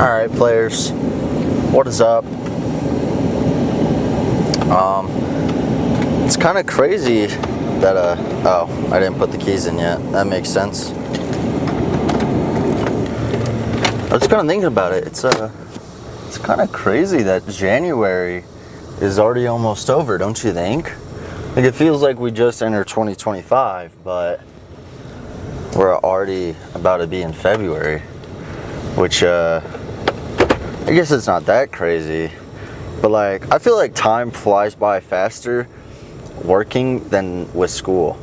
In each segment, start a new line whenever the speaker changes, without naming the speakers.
Alright, players, what is up? It's kind of crazy that, oh, I didn't put the keys in yet. That makes sense. I was kind of thinking about it. It's kind of crazy that January is already almost over, don't you think? Like, it feels like we just entered 2025, but we're already about to be in February, which, I guess it's not that crazy, but like, I feel like time flies by faster working than with school,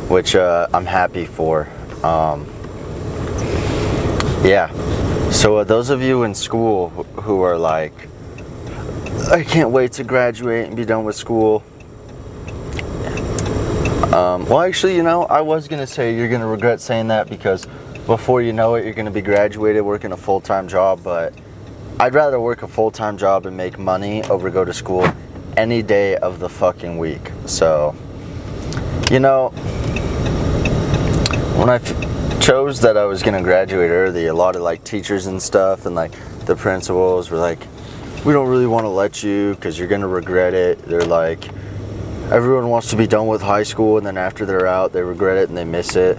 which I'm happy for. Yeah, so those of you in school who are like, I can't wait to graduate and be done with school. Well, actually, you know, I was gonna say you're gonna regret saying that, because before you know it, you're gonna be graduated working a full-time job, but I'd rather work a full-time job and make money over go to school any day of the fucking week. So, you know, when I chose that I was gonna graduate early, a lot of like teachers and stuff and like the principals were like, we don't really want to let you because you're gonna regret it. They're like, everyone wants to be done with high school, and then after they're out, they regret it and they miss it.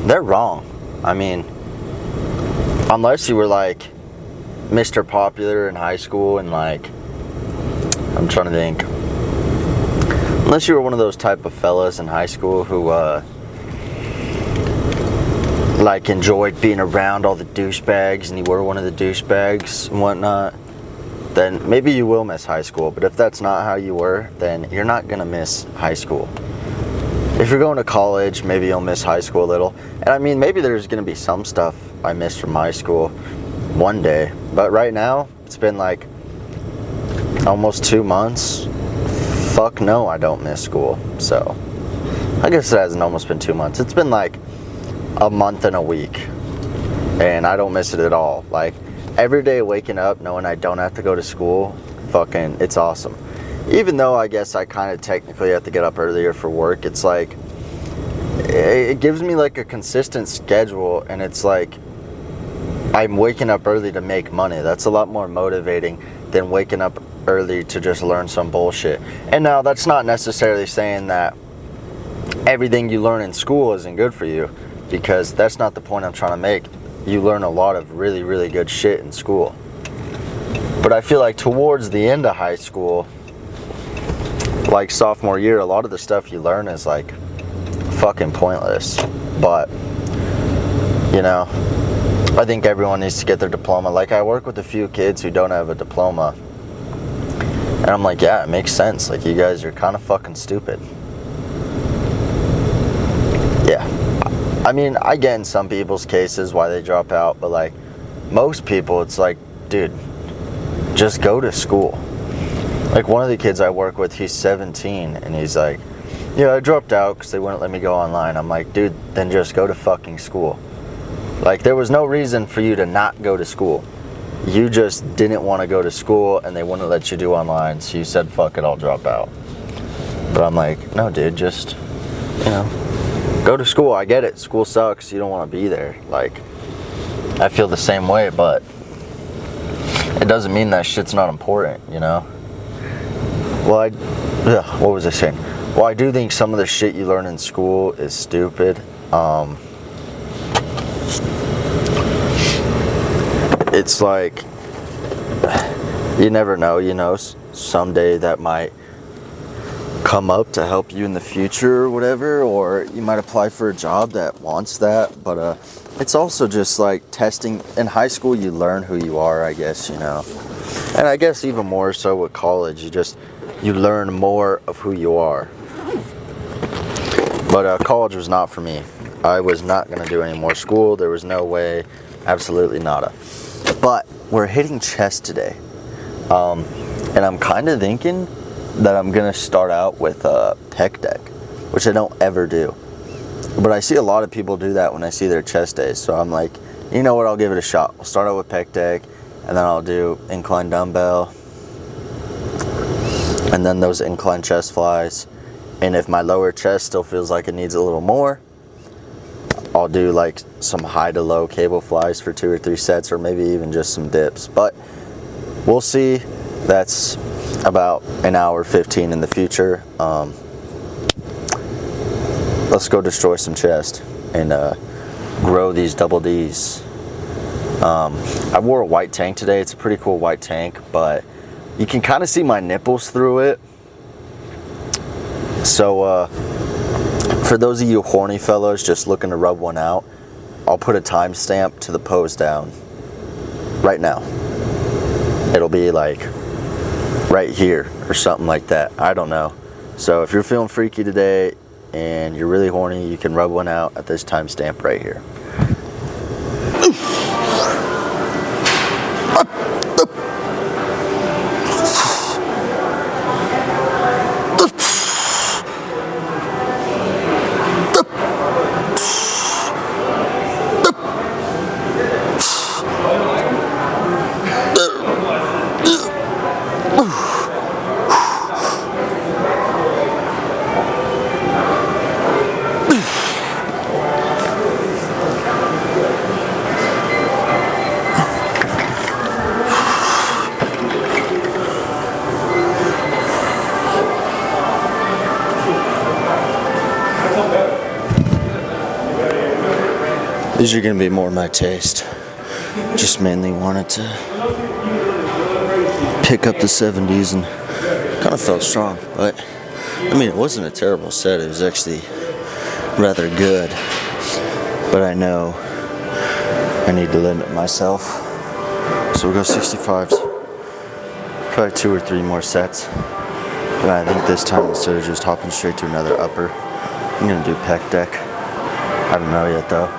They're wrong. I mean, unless you were like Mr. Popular in high school and like, I'm trying to think, unless you were one of those type of fellas in high school who like enjoyed being around all the douchebags, and you were one of the douchebags and whatnot, then maybe you will miss high school. But if that's not how you were, then you're not gonna miss high school. If you're going to college, maybe you'll miss high school a little. And I mean, maybe there's gonna be some stuff I missed from high school one day, but right now it's been like almost 2 months. Fuck no, I don't miss school. So I guess it hasn't almost been 2 months. It's been like a month and a week, and I don't miss it at all. Like, every day waking up knowing I don't have to go to school, fucking, it's awesome. Even though I guess I kind of technically have to get up earlier for work, it's like, it gives me like a consistent schedule, and it's like, I'm waking up early to make money. That's a lot more motivating than waking up early to just learn some bullshit. And now, that's not necessarily saying that everything you learn in school isn't good for you, because that's not the point I'm trying to make. You learn a lot of really, really good shit in school. But I feel like towards the end of high school, like sophomore year, a lot of the stuff you learn is like fucking pointless. But, you know, I think everyone needs to get their diploma. Like, I work with a few kids who don't have a diploma, and I'm like, yeah, it makes sense. Like, you guys are kind of fucking stupid. Yeah. I mean, I get in some people's cases why they drop out, but like, most people, it's like, dude, just go to school. Like, one of the kids I work with, he's 17, and he's like, yeah, I dropped out because they wouldn't let me go online. I'm like, dude, then just go to fucking school. Like, there was no reason for you to not go to school. You just didn't want to go to school, and they wouldn't let you do online, so you said, fuck it, I'll drop out. But I'm like, no, dude, just, you know, go to school. I get it. School sucks. You don't want to be there. Like, I feel the same way, but it doesn't mean that shit's not important, you know? Well, what was I saying? Well, I do think some of the shit you learn in school is stupid. It's like, you never know, you know, someday that might come up to help you in the future or whatever, or you might apply for a job that wants that. But it's also just like testing. In high school, you learn who you are, I guess, you know, and I guess even more so with college, you learn more of who you are. But college was not for me. I was not going to do any more school. There was no way, absolutely nada. But we're hitting chess today, and I'm kind of thinking that I'm gonna start out with a pec deck, which I don't ever do, but I see a lot of people do that when I see their chess days. So I'm like, you know what, I'll give it a shot. I'll start out with pec deck, and then I'll do incline dumbbell, and then those incline chest flies. And if my lower chest still feels like it needs a little more, I'll do like some high to low cable flies for 2 or 3 sets, or maybe even just some dips. But we'll see. That's about an hour 15 in the future. Let's go destroy some chest and grow these double Ds. I wore a white tank today. It's a pretty cool white tank, but you can kind of see my nipples through it. So for those of you horny fellows just looking to rub one out, I'll put a timestamp to the pose down right now. It'll be like right here or something like that. I don't know. So if you're feeling freaky today and you're really horny, you can rub one out at this timestamp right here. These are going to be more my taste. Just mainly wanted to pick up the 70s and kind of felt strong. But, I mean, it wasn't a terrible set. It was actually rather good. But I know I need to limit myself. So we'll go 65s. Probably 2 or 3 more sets. But I think this time, instead of just hopping straight to another upper, I'm going to do pec deck. I don't know yet though.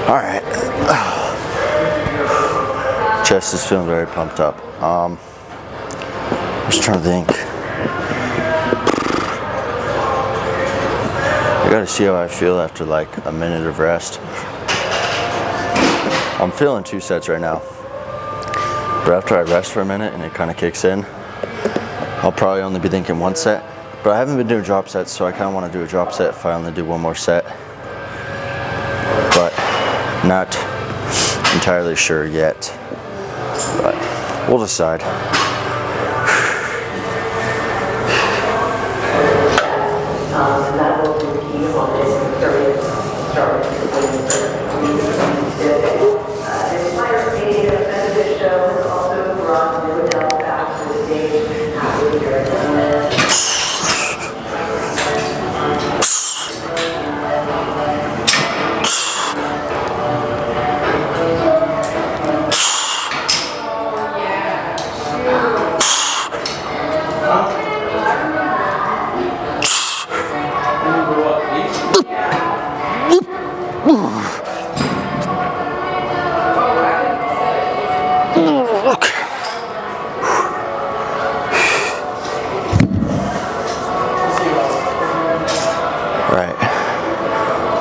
Alright. Chest is feeling very pumped up. I'm just trying to think. I gotta see how I feel after like a minute of rest. I'm feeling 2 sets right now. But after I rest for a minute and it kind of kicks in, I'll probably only be thinking 1 set. But I haven't been doing drop sets, so I kind of want to do a drop set if I only do 1 more set. But not entirely sure yet. But we'll decide.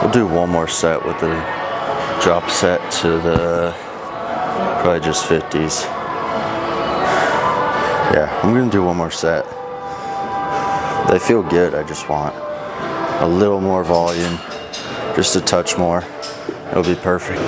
We'll do 1 more set with the drop set to the probably just 50s. Yeah, I'm gonna do 1 more set. They feel good. I just want a little more volume, just a touch more. It'll be perfect.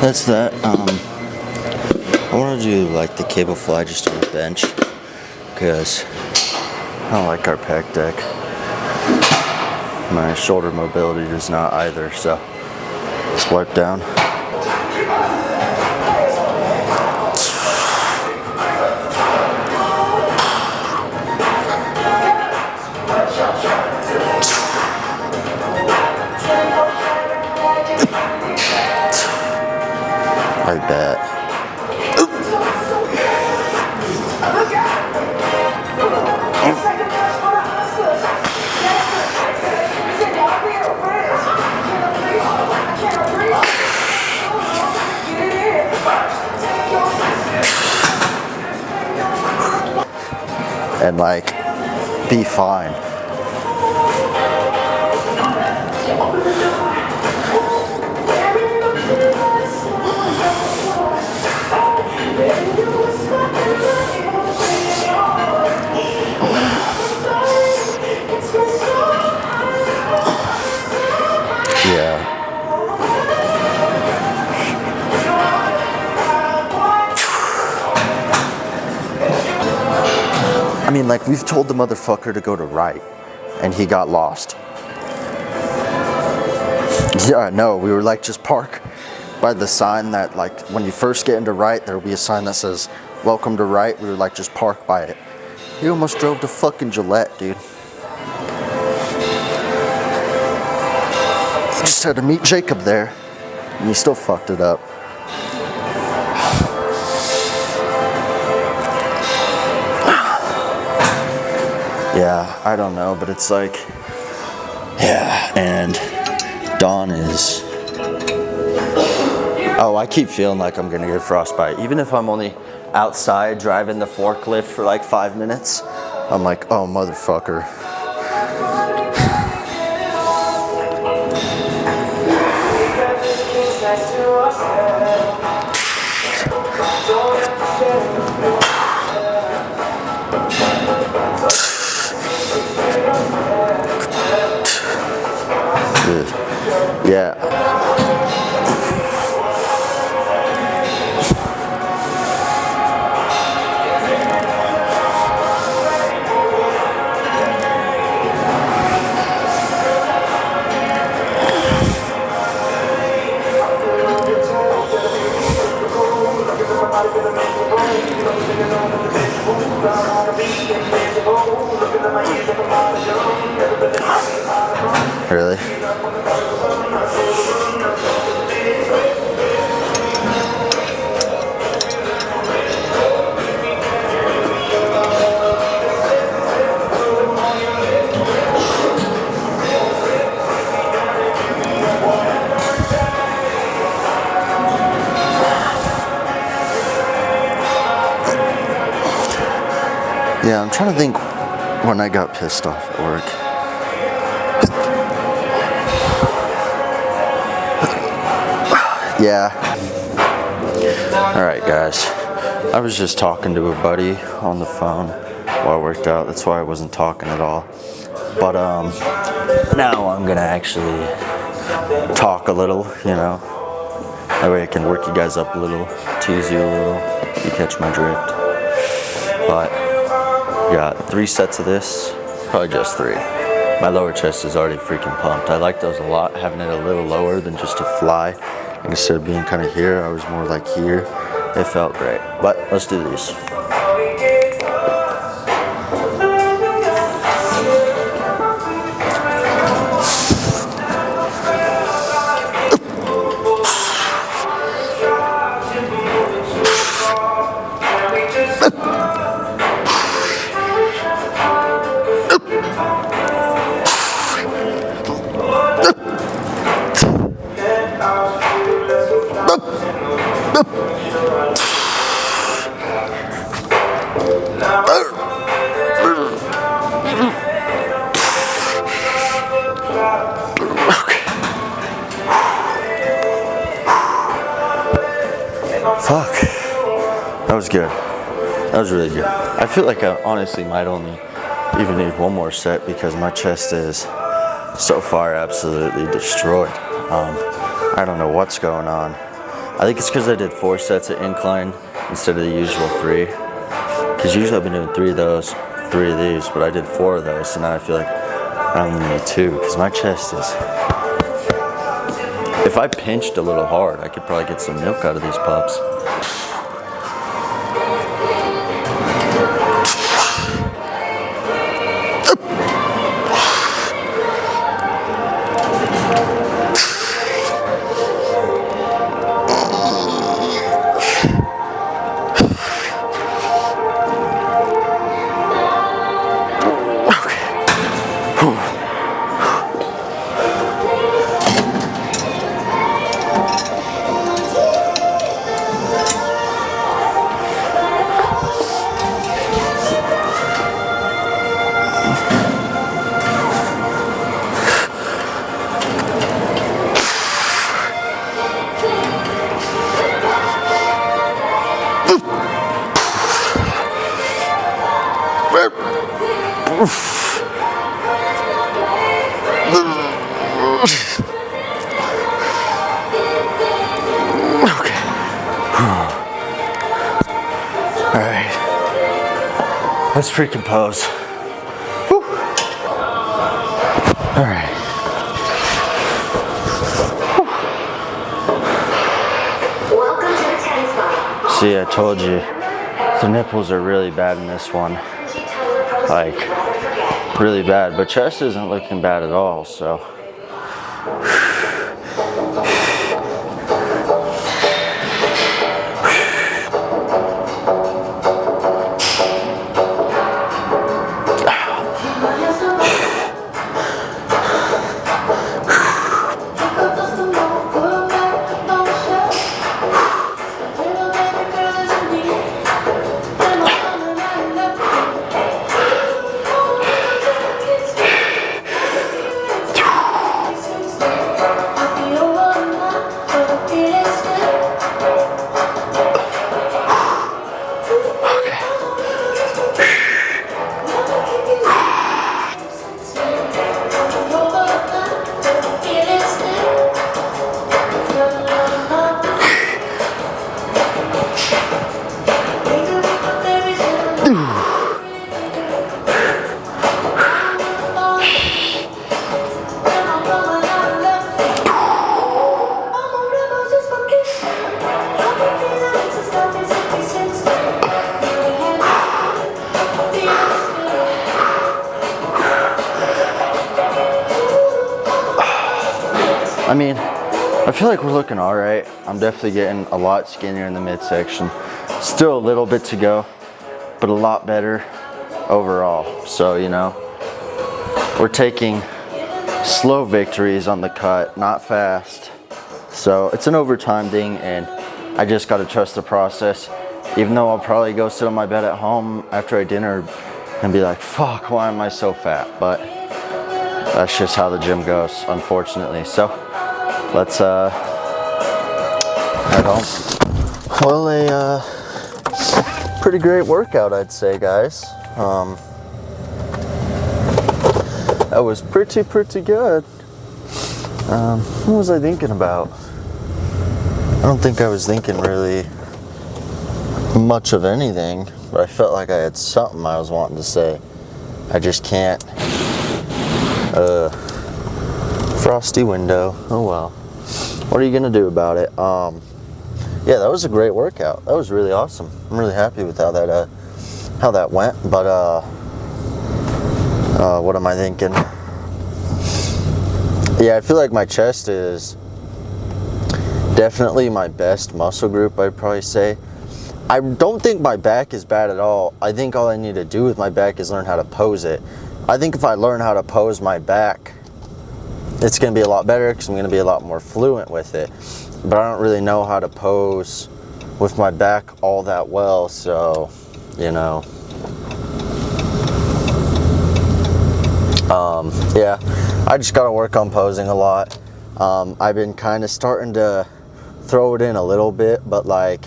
that's that. I want to do like the cable fly just on the bench because I don't like our pec deck. My shoulder mobility does not either, so swipe down. I bet. And like, be fine. Yeah. I mean, like, we've told the motherfucker to go to right, and he got lost. Yeah, no, we were like, just park by the sign that, like, when you first get into right, there'll be a sign that says, welcome to right. We were like, just park by it. He almost drove to fucking Gillette, dude. Just had to meet Jacob there, and he still fucked it up. Yeah, I don't know, but it's like, yeah, and Dawn is, oh, I keep feeling like I'm gonna get frostbite. Even if I'm only outside driving the forklift for like 5 minutes, I'm like, oh, motherfucker. Yeah. Really? Yeah, I'm trying to think when I got pissed off at work. Yeah. Alright, guys. I was just talking to a buddy on the phone while I worked out. That's why I wasn't talking at all. But now I'm gonna actually talk a little, you know. That way I can work you guys up a little, tease you a little, if you catch my drift. But got 3 sets of this, probably just 3. My lower chest is already freaking pumped. I like those a lot, having it a little lower than just to fly. Instead of being kind of here, I was more like here. It felt great. But let's do these. Fuck. That was good. That was really good. I feel like I honestly might only even need one more set because my chest is so far absolutely destroyed. I don't know what's going on. I think it's because I did 4 sets of incline instead of the usual 3. Because usually I've been doing 3 of those, 3 of these, but I did 4 of those, so now I feel like I only need 2, because my chest is... If I pinched a little hard, I could probably get some milk out of these pups. Alright, let's freaking pose. Whew. Alright.
Welcome to the tennis spot.
See, I told you, the nipples are really bad in this one. Like, really bad, but chest isn't looking bad at all, so. I mean, I feel like we're looking all right. I'm definitely getting a lot skinnier in the midsection. Still a little bit to go, but a lot better overall. So, you know, we're taking slow victories on the cut, not fast. So it's an overtime thing, and I just got to trust the process. Even though I'll probably go sit on my bed at home after I dinner and be like, fuck, why am I so fat? But that's just how the gym goes, unfortunately. So let's head home. Well, a pretty great workout, I'd say, guys. That was pretty good. What was I thinking about? I don't think I was thinking really much of anything, but I felt like I had something I was wanting to say. I just can't. Frosty window. Oh well. What are you gonna do about it? Yeah, that was a great workout. That was really awesome. I'm really happy with how that went. But what am I thinking? Yeah, I feel like my chest is definitely my best muscle group, I'd probably say. I don't think my back is bad at all. I think all I need to do with my back is learn how to pose it. I think if I learn how to pose my back, it's going to be a lot better because I'm going to be a lot more fluent with it. But I don't really know how to pose with my back all that well, so, you know. Yeah, I just got to work on posing a lot. I've been kind of starting to throw it in a little bit, but like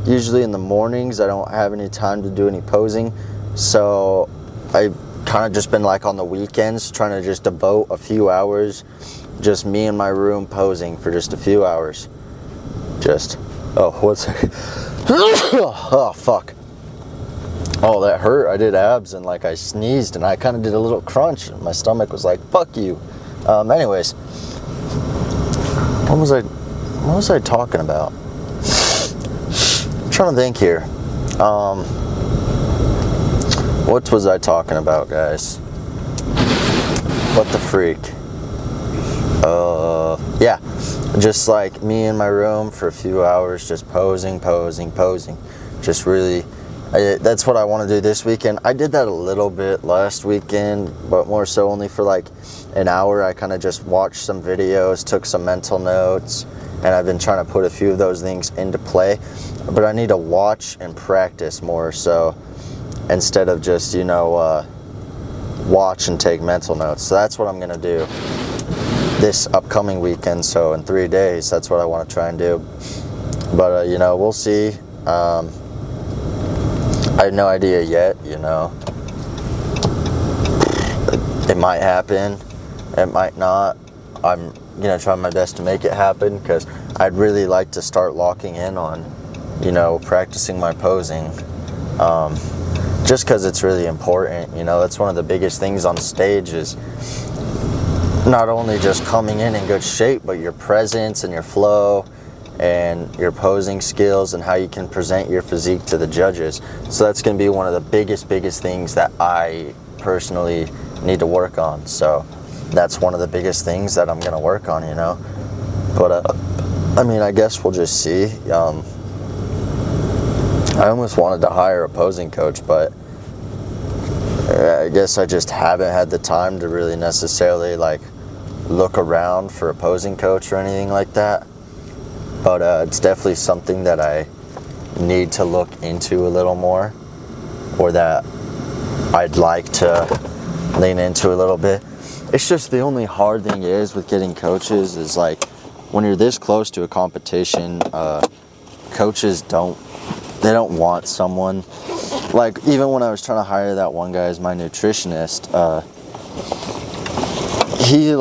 usually in the mornings I don't have any time to do any posing, so I've kind of just been like on the weekends trying to just devote a few hours, just me in my room posing for just a few hours. Just, oh, what's oh, fuck. Oh, that hurt. I did abs and like I sneezed and I kind of did a little crunch. And my stomach was like, fuck you. Anyways, what was I talking about? I'm trying to think here. What was I talking about, guys? What the freak? Yeah, just like me in my room for a few hours, just posing. Just really, that's what I want to do this weekend. I did that a little bit last weekend, but more so only for like an hour. I kind of just watched some videos, took some mental notes, and I've been trying to put a few of those things into play. But I need to watch and practice more so instead of just, watch and take mental notes. So that's what I'm going to do this upcoming weekend. So in 3 days, that's what I want to try and do. But, we'll see. I have no idea yet, It might happen. It might not. I'm going to try my best to make it happen because I'd really like to start locking in on, practicing my posing. Just because it's really important, that's one of the biggest things on stage is not only just coming in good shape, but your presence and your flow and your posing skills and how you can present your physique to the judges. So that's going to be one of the biggest things that I personally need to work on. So that's one of the biggest things that I'm going to work on, But, I guess we'll just see. I almost wanted to hire a posing coach, but I guess I just haven't had the time to really necessarily look around for a posing coach or anything like that. But it's definitely something that I need to look into a little more, or that I'd like to lean into a little bit. It's just the only hard thing is with getting coaches is when you're this close to a competition, coaches don't want someone. Even when I was trying to hire that one guy as my nutritionist, he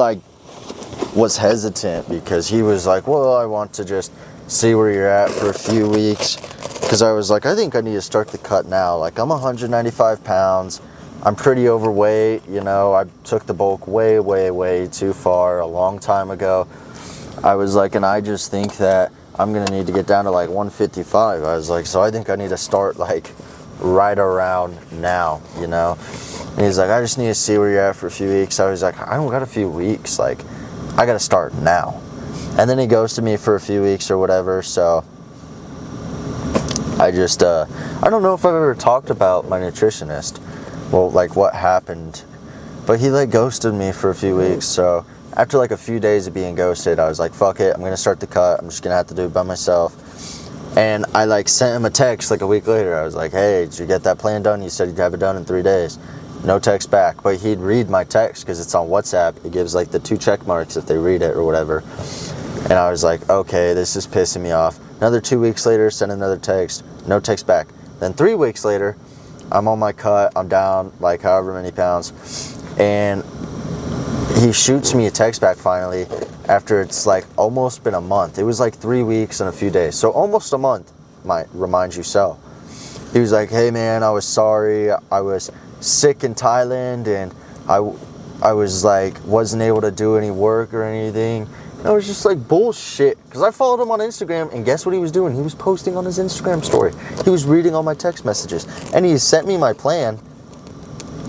was hesitant because he was like, well, I want to just see where you're at for a few weeks. Because I was like, I think I need to start the cut now. I'm 195 pounds. I'm pretty overweight. I took the bulk way too far a long time ago. I was like, and I just think that I'm going to need to get down to 155. I was like, so I think I need to start right around now, And he's like, I just need to see where you're at for a few weeks. I was like, I don't got a few weeks. I got to start now. And then he ghosted me for a few weeks or whatever. So I just, I don't know if I've ever talked about my nutritionist. Well, what happened. But he ghosted me for a few weeks. So after a few days of being ghosted, I was like, fuck it, I'm going to start the cut. I'm just going to have to do it by myself. And I sent him a text a week later. I was like, hey, did you get that plan done? You said you'd have it done in 3 days. No text back. But he'd read my text because it's on WhatsApp. It gives the 2 check marks if they read it or whatever. And I was like, okay, this is pissing me off. Another 2 weeks later, send another text. No text back. Then 3 weeks later, I'm on my cut. I'm down however many pounds. And he shoots me a text back finally after it's almost been a month. It was 3 weeks and a few days. So almost a month, might remind you so. He was like, hey man, I was sorry. I was sick in Thailand and I was wasn't able to do any work or anything. And I was just bullshit. Because I followed him on Instagram and guess what he was doing? He was posting on his Instagram story. He was reading all my text messages. And he sent me my plan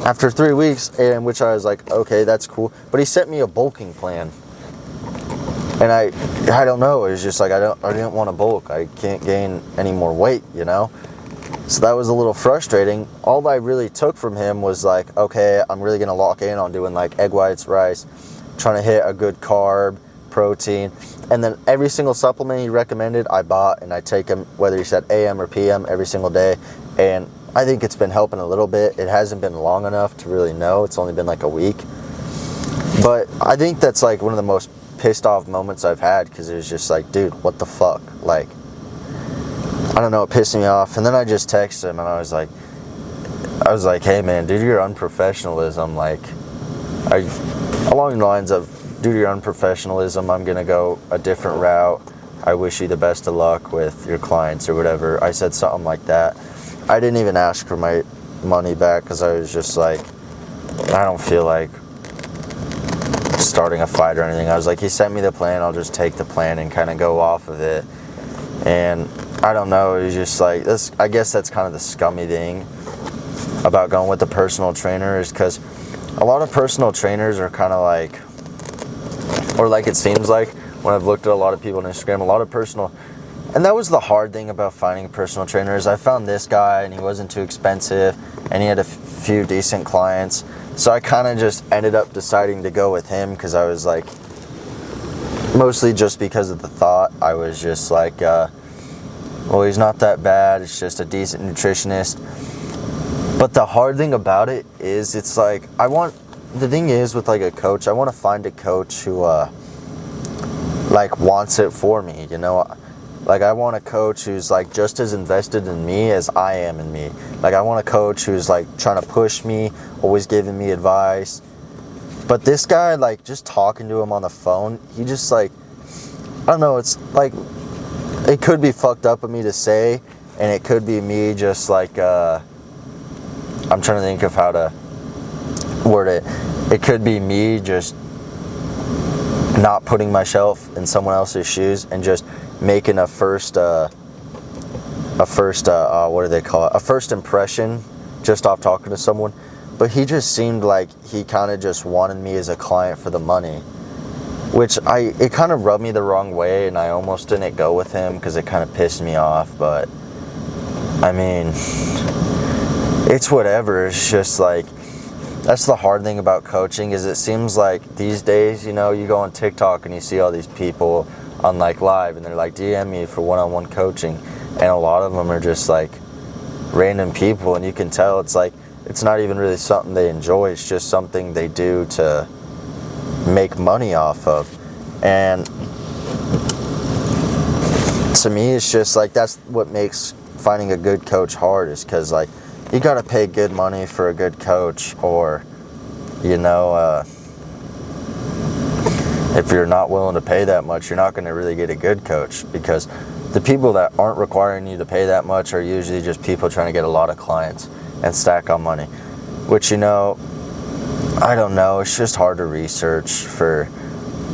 after 3 weeks, in which I was like, okay, that's cool. But he sent me a bulking plan. And I don't know. It was just I didn't want to bulk. I can't gain any more weight, So that was a little frustrating. All I really took from him was okay, I'm really going to lock in on doing egg whites, rice, trying to hit a good carb, protein. And then every single supplement he recommended, I bought and I take them, whether he said AM or PM, every single day. And I think it's been helping a little bit. It hasn't been long enough to really know. It's only been a week. But I think that's one of the most pissed off moments I've had because it was just dude, what the fuck? I don't know, it pissed me off. And then I just texted him and I was like, hey man, due to your unprofessionalism, along the lines of, due to your unprofessionalism, I'm going to go a different route. I wish you the best of luck with your clients or whatever. I said something like that. I didn't even ask for my money back because I was just like, I don't feel like starting a fight or anything. I was like, he sent me the plan, I'll just take the plan and kind of go off of it. And I don't know, it was just like this. I guess that's kind of the scummy thing about going with the personal trainer, is because a lot of personal trainers are kind of like, or like it seems like when I've looked at a lot of people on Instagram, a lot of personal, and that was the hard thing about finding a personal trainer, is I found this guy and he wasn't too expensive and he had a few decent clients. So I kind of just ended up deciding to go with him because I was like, mostly just because of the thought. I was just like, well, he's not that bad. It's just a decent nutritionist. But the hard thing about it is, it's like, the thing is with like a coach, I want to find a coach who like wants it for me, you know? Like I want a coach who's like just as invested in me as I am in me. Like I want a coach who's like trying to push me, always giving me advice. But this guy, like just talking to him on the phone, he just like, I don't know, it's like, it could be fucked up of me to say, and it could be me just like, I'm trying to think of how to word it. It could be me just not putting myself in someone else's shoes and just making a first what do they call it? A first impression just off talking to someone. But he just seemed like he kind of just wanted me as a client for the money, which it kind of rubbed me the wrong way, and I almost didn't go with him because it kind of pissed me off. But I mean, it's whatever. It's just like, that's the hard thing about coaching, is it seems like these days, you know, you go on TikTok and you see all these people on like live and they're like, DM me for one-on-one coaching, and a lot of them are just like random people, and you can tell it's like, it's not even really something they enjoy, it's just something they do to make money off of. And to me, it's just like, that's what makes finding a good coach hard, is because like, you gotta pay good money for a good coach, or you know, if you're not willing to pay that much, you're not going to really get a good coach, because the people that aren't requiring you to pay that much are usually just people trying to get a lot of clients and stack on money, which, you know, I don't know, it's just hard to research for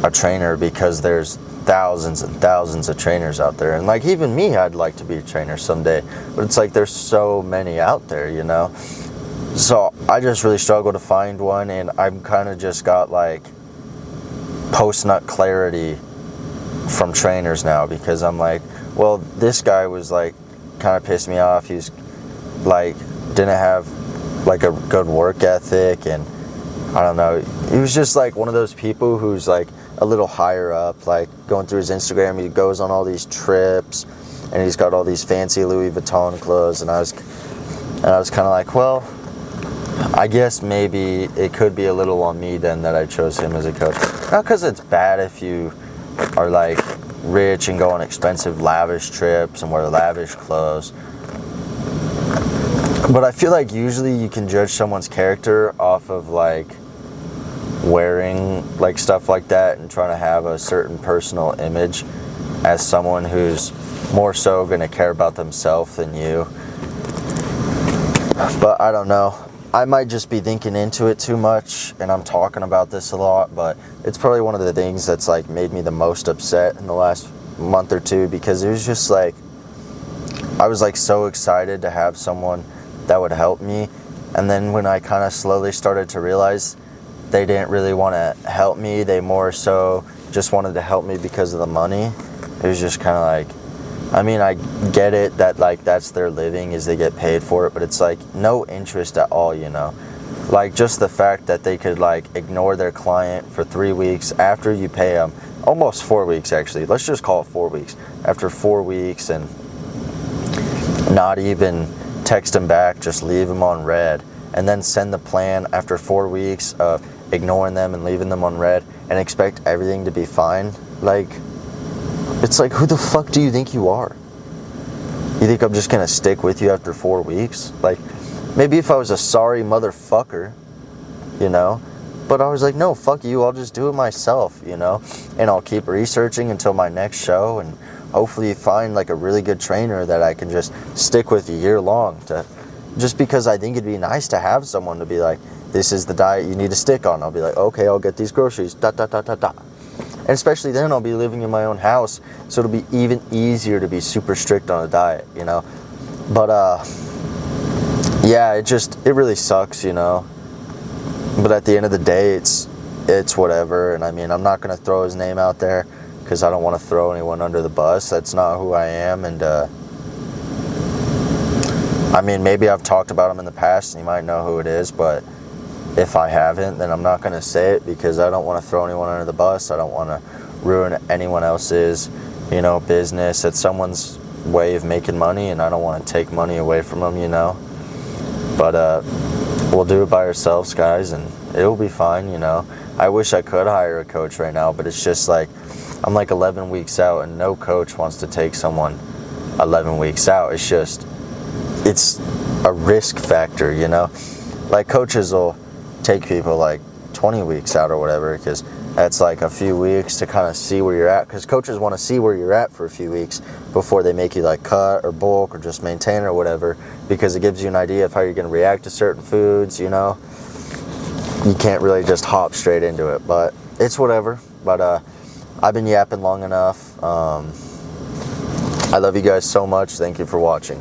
a trainer because there's thousands and thousands of trainers out there. And like, even me, I'd like to be a trainer someday, but it's like there's so many out there, you know? So I just really struggle to find one, and I'm kind of just got like post-nut clarity from trainers now, because I'm like, well, this guy was like, kind of pissed me off. He was like, didn't have like a good work ethic, and I don't know, he was just like one of those people who's like a little higher up, like going through his Instagram, he goes on all these trips and he's got all these fancy Louis Vuitton clothes, and I was kind of like, well, I guess maybe it could be a little on me then that I chose him as a coach. Not because it's bad if you are like rich and go on expensive lavish trips and wear lavish clothes, but I feel like usually you can judge someone's character off of like wearing like stuff like that and trying to have a certain personal image as someone who's more so going to care about themselves than you. But I don't know, I might just be thinking into it too much, and I'm talking about this a lot, but it's probably one of the things that's like made me the most upset in the last month or two, because it was just like, I was like so excited to have someone that would help me, and then when I kind of slowly started to realize they didn't really want to help me, they more so just wanted to help me because of the money, it was just kind of like, I mean, I get it that like that's their living, is they get paid for it, but it's like no interest at all, you know? Like just the fact that they could like ignore their client for 3 weeks after you pay them, almost 4 weeks actually, let's just call it 4 weeks, after 4 weeks, and not even text them back, just leave them on red, and then send the plan after 4 weeks of ignoring them and leaving them on red and expect everything to be fine. Like, it's like, who the fuck do you think you are? You think I'm just gonna stick with you after 4 weeks? Like, maybe if I was a sorry motherfucker, you know? But I was like, no, fuck you, I'll just do it myself, you know? And I'll keep researching until my next show and hopefully find like a really good trainer that I can just stick with a year long, just because I think it'd be nice to have someone to be like, this is the diet you need to stick on. I'll be like, okay, I'll get these groceries, And especially then I'll be living in my own house, so it'll be even easier to be super strict on a diet, you know. But yeah, it really sucks, you know. But at the end of the day, it's whatever. And I mean, I'm not gonna throw his name out there because I don't want to throw anyone under the bus. That's not who I am. And I mean, maybe I've talked about him in the past and you might know who it is, but if I haven't, then I'm not going to say it because I don't want to throw anyone under the bus. I don't want to ruin anyone else's, you know, business. It's someone's way of making money, and I don't want to take money away from them, you know. But we'll do it by ourselves, guys, and it'll be fine, you know. I wish I could hire a coach right now, but it's just like I'm like 11 weeks out, and no coach wants to take someone 11 weeks out. It's a risk factor, you know. Like coaches will take people like 20 weeks out or whatever, because that's like a few weeks to kind of see where you're at, because coaches want to see where you're at for a few weeks before they make you like cut or bulk or just maintain or whatever, because it gives you an idea of how you're going to react to certain foods, you know. You can't really just hop straight into it, but it's whatever. But I've been yapping long enough. I love you guys so much. Thank you for watching.